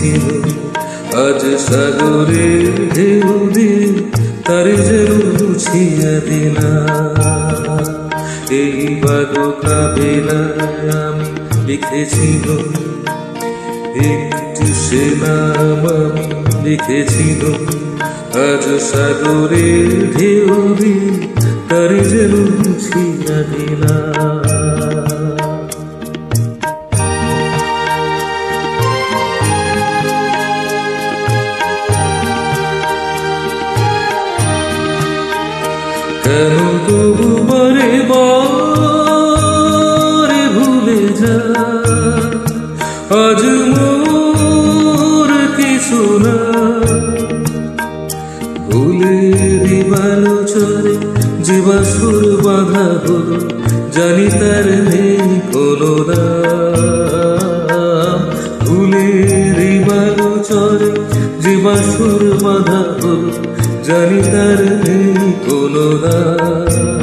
লিখেছিল, আজ সাগরের ঢেউ দিয়ে তার যেন মুছিয়া দিলাম। এই বালুকা বেলায় আমি লিখেছিল একটু সে নাম, আমি লিখেছিল আজ সাগরের ঢেউ দিয়ে তার যেন মুছিয়া দিলাম। কেন তবু বারে বারে ভুলে যা, আজ মোর কিছু না। ভুলের বালুচরে যে বাসর বাঁধা হলো, জানি তার নেই কোনো নাম। ভুলের বালুচরে যে বাসর বাঁধা হলো, জানি তার নেই কোনো নাম।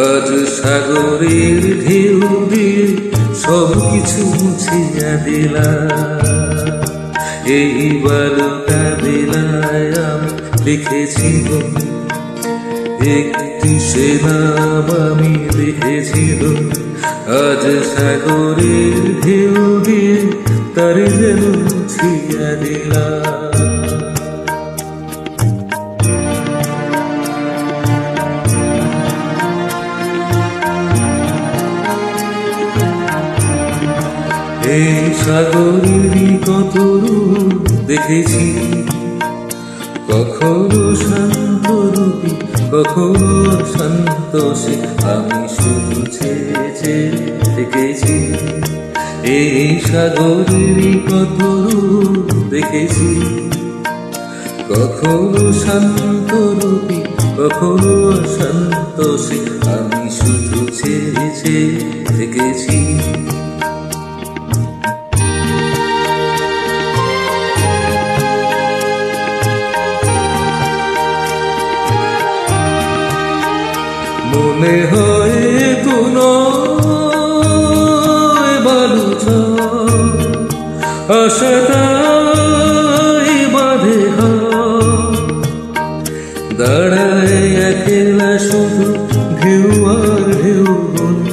আজ সাগরের ঢেউ দিয়ে সব কিছু মুছিয়া দিলাম। এই বালুকা বেলায় আমি লিখেছিল একটি সে নাম, আমি লিখেছিল আজ সাগরের ঢেউ দিয়ে তার যেন মুছিয়া দিলাম। এই সাগরেরই কত রূপ দেখেছি, কখনো শান্ত রূপী কখনো শান্ত সে, আমি শুধু চেয়ে চেয়ে দেখেছি। এই সাগরেরই কত রূপ দেখেছি, কখনো শান্ত রূপী কখনো শান্ত সে, আমি শুধু চেয়ে চেয়ে দেখেছি। মনে হয় তো নয় বালুচর, আশাটাই বাঁধে দাঁড়ায় একলা শুধু ঢেউ আর ঢেউ বনে,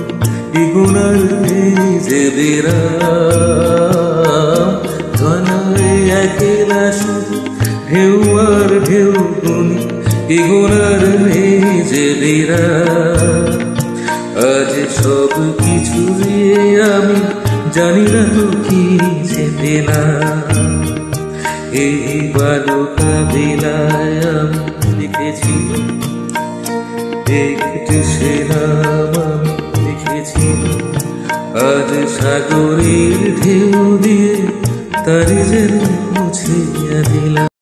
ইগুনার নেই যে বিরাম। ঘনায় একলা শুধু ঢেউ আর ঢেউ বনে, ইগুনার নেই যে বিরাম। আজ সব কিছু আমি জানি না তো কি যে পেলাম। এই বালুকা বেলায় আমি লিখেছি একটু সে নাম, আমি লিখেছি আজ সাগরের ঢেউ দিয়ে তার যেন মুছিয়া দিলাম।